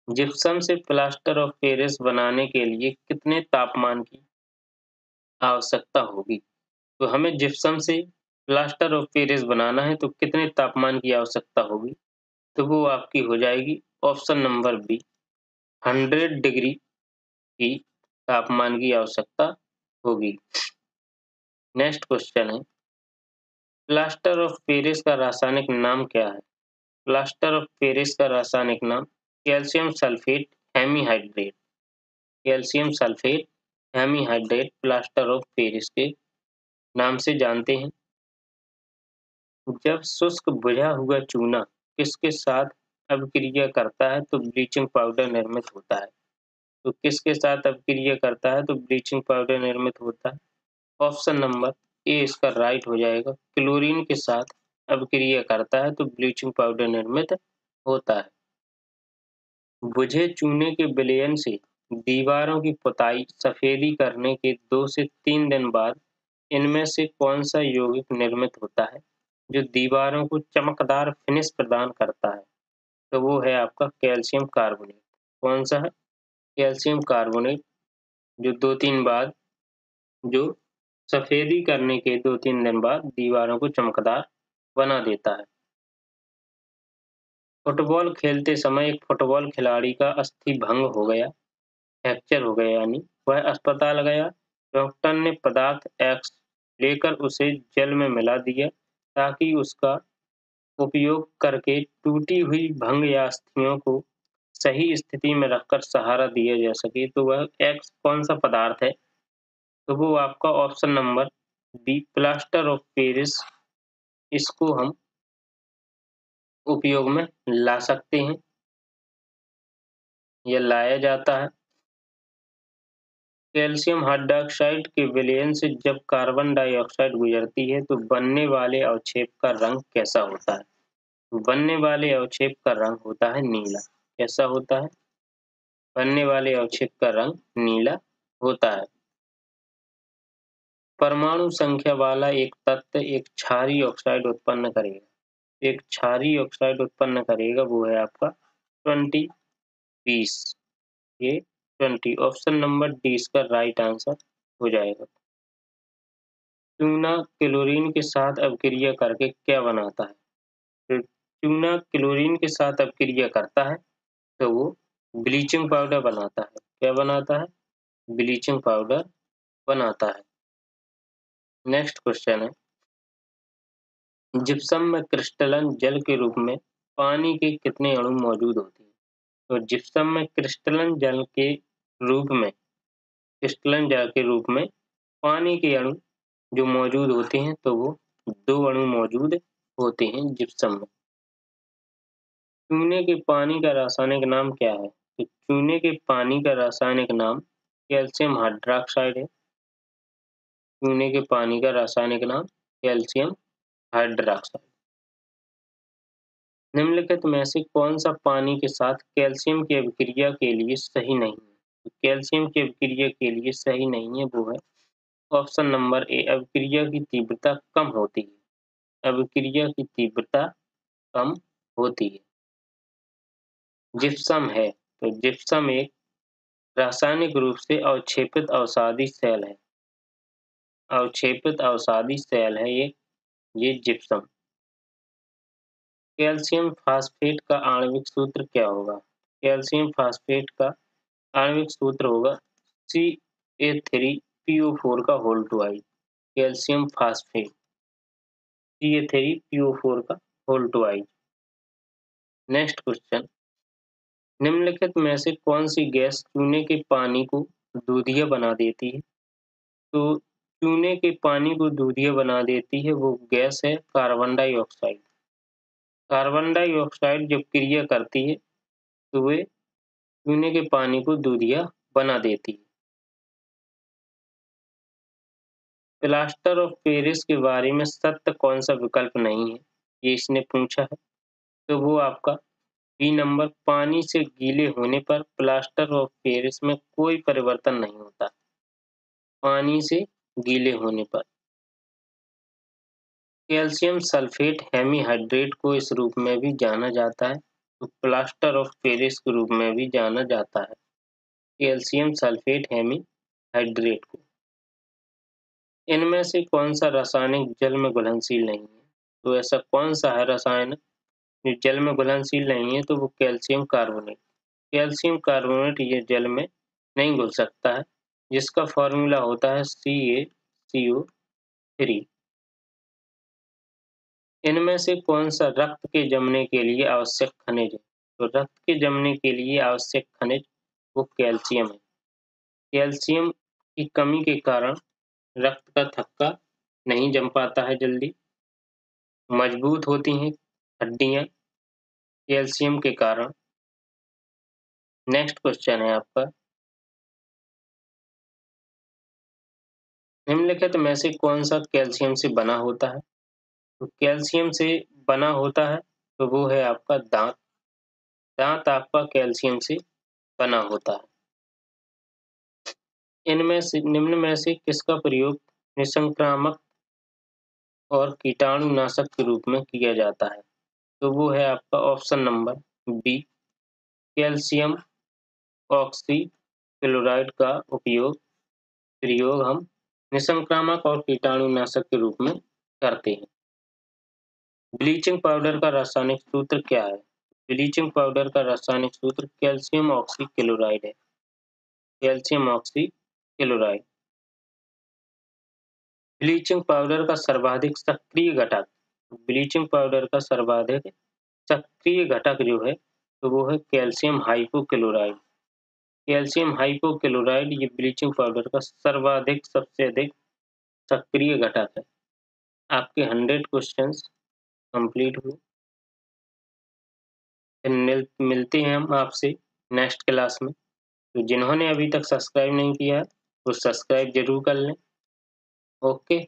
जिप्सम से प्लास्टर ऑफ पेरिस बनाने के लिए कितने तापमान की आवश्यकता होगी? तो हमें जिप्सम से प्लास्टर ऑफ पेरिस बनाना है तो कितने तापमान की आवश्यकता होगी? तो वो आपकी हो जाएगी ऑप्शन नंबर बी 100 डिग्री की तापमान की आवश्यकता होगी। नेक्स्ट क्वेश्चन है प्लास्टर ऑफ पेरिस का रासायनिक नाम क्या है? प्लास्टर ऑफ पेरिस का रासायनिक नाम calcium sulphate hemihydrate. Calcium sulphate hemihydrate plaster of Paris के नाम से जानते हैं। जब शुष्क बुझा हुआ चूना किसके साथ अभिक्रिया करता है तो ब्लीचिंग पाउडर निर्मित होता है। तो किसके साथ अभिक्रिया करता है तो ब्लीचिंग पाउडर निर्मित होता है। ऑप्शन नंबर ए इसका राइट हो जाएगा। क्लोरीन के साथ अभिक्रिया करता है तो ब्लीचिंग पाउडर निर्मित होता है। बुझे चूने के विलयन से दीवारों की पुताई सफेदी करने के 2 से 3 दिन बाद इनमें से कौन सा यौगिक निर्मित होता है जो दीवारों को चमकदार फिनिश प्रदान करता है। तो वो है आपका कैल्शियम कार्बोनेट। कौन सा है? कैल्शियम कार्बोनेट, जो 2-3 बाद जो सफेदी करने के 2-3 दिन बाद दीवारों को चमकदार बना देता है। फुटबॉल खेलते समय एक फुटबॉल खिलाड़ी का अस्थि भंग हो गया, फ्रैक्चर हो गया, यानी वह अस्पताल गया। डॉक्टर ने पदार्थ एक्स लेकर उसे जल में मिला दिया ताकि उसका उपयोग करके टूटी हुई भंग या अस्थियों को सही स्थिति में रखकर सहारा दिया जा सके। तो वह एक्स कौन सा पदार्थ है? तो वो आपका option number B plaster of Paris. इसको हम उपयोग में ला सकते हैं या लाया जाता है। कैल्शियम हाइड्रॉक्साइड के विलयन से जब कार्बन डाइऑक्साइड गुजरती है तो बनने वाले अवक्षेप का रंग कैसा होता है? बनने वाले अवक्षेप का रंग होता है नीला। कैसा होता है? बनने वाले अवक्षेप का रंग नीला होता है। परमाणु संख्या वाला एक तत्व एक क्षारीय ऑक्साइड उत्पन्न करेगा। एक क्षारीय ऑक्साइड उत्पन्न करेगा, वो है आपका 20। ये 20 ऑप्शन नंबर डी इसका राइट आंसर हो जाएगा। चूना क्लोरीन के साथ अभिक्रिया करके क्या बनाता है? तो चूना क्लोरीन के साथ अभिक्रिया करता है तो वो ब्लीचिंग पाउडर बनाता है। क्या बनाता है? ब्लीचिंग पाउडर बनाता है। नेक्स्ट क्वेश्चन है, जिप्सम में क्रिस्टलन जल के रूप में पानी के कितने अणु मौजूद होते हैं? तो जिप्सम में क्रिस्टलन जल के रूप में पानी के अणु जो मौजूद होते हैं तो वो 2 अणु मौजूद होते हैं जिप्सम में। चूने के पानी का रासायनिक नाम क्या है? तो चूने के पानी का रासायनिक नाम कैल्शियम हाइड्रॉक्साइड है। चूने के पानी का रासायनिक नाम कैल्शियम हाइड्रॉक्साइड। निम्नलिखित में से कौन सा पानी के साथ कैल्शियम की अभिक्रिया के लिए सही नहीं है? तो कैल्शियम की अभिक्रिया के लिए सही नहीं है, वो है ऑप्शन नंबर ए अभिक्रिया की तीव्रता कम होती है। अभिक्रिया की तीव्रता कम होती है। जिप्सम है, तो जिप्सम एक रासायनिक रूप से अवक्षेपित अवसादी सेल है। अवक्षेपित अवसादी सेल है ये जिप्सम। कैल्शियम फास्फेट का आणविक सूत्र क्या होगा? कैल्शियम फास्फेट का आणविक सूत्र होगा Ca3PO4 का होल टू आई। कैल्शियम फास्फेट Ca3PO4 का होल टू आई। नेक्स्ट क्वेश्चन, निम्नलिखित में से कौन सी गैस चूने के पानी को दूधिया बना देती है? तो चूने के पानी को दूधिया बना देती है वो गैस है कार्बन डाइऑक्साइड। कार्बन डाइऑक्साइड जब क्रिया करती है तो वे चूने के पानी को दूधिया बना देती है। प्लास्टर ऑफ पेरिस के बारे में सत्य कौन सा विकल्प नहीं है, ये इसने पूछा है। तो वो आपका बी नंबर, पानी से गीले होने पर प्लास्टर ऑफ पेरिस में कोई परिवर्तन नहीं होता। पानी से गीले होने पर। कैल्शियम सल्फेट हेमीहाइड्रेट को इस रूप में भी जाना जाता है, तो प्लास्टर ऑफ पेरिस के रूप में भी जाना जाता है कैल्शियम सल्फेट हेमीहाइड्रेट को। इनमें से कौन सा रासायनिक जल में घुलनशील नहीं है? तो ऐसा कौन सा है रसायन जो जल में घुलनशील नहीं है? तो वो कैल्शियम कार्बोनेट। कैल्शियम कार्बोनेट ये जल में नहीं घुल सकता है, जिसका फॉर्मूला होता है CaCO3। इनमें से कौन सा रक्त के जमने के लिए आवश्यक खनिज है? तो रक्त के जमने के लिए आवश्यक खनिज वो कैल्शियम है। कैल्शियम की कमी के कारण रक्त का थक्का नहीं जम पाता है जल्दी। मजबूत होती हैं हड्डियां कैल्शियम के कारण। नेक्स्ट क्वेश्चन है आपका, निम्नलिखित में से कौन सा कैल्शियम से बना होता है? तो कैल्शियम से बना होता है तो वो है आपका दांत। दांत आपका कैल्शियम से बना होता है। इनमें से निम्न में से किसका प्रयोग निसंक्रामक और कीटाणुनाशक के रूप में किया जाता है? तो वो है आपका option number B, calcium oxychloride का प्रयोग हम निसंक्रामक और कीटाणुनाशक के रूप में करते हैं। ब्लीचिंग पाउडर का रासायनिक सूत्र क्या है? ब्लीचिंग पाउडर का रासायनिक सूत्र कैल्शियम ऑक्सीक्लोराइड है। Calcium oxychloride. ब्लीचिंग पाउडर का सर्वाधिक सक्रिय घटक, ब्लीचिंग पाउडर का सर्वाधिक सक्रिय घटक जो है तो वो है कैल्शियम हाइपोक्लोराइड। कैल्शियम हाइपोक्लोराइड ये ब्लीचिंग पाउडर का सर्वाधिक सबसे अधिक सक्रिय घटक है। आपके 100 क्वेश्चंस कंप्लीट हुए। फिर मिलते हैं हम आपसे नेक्स्ट क्लास में। तो जिन्होंने अभी तक सब्सक्राइब नहीं किया है वो सब्सक्राइब जरूर कर लें। ओके।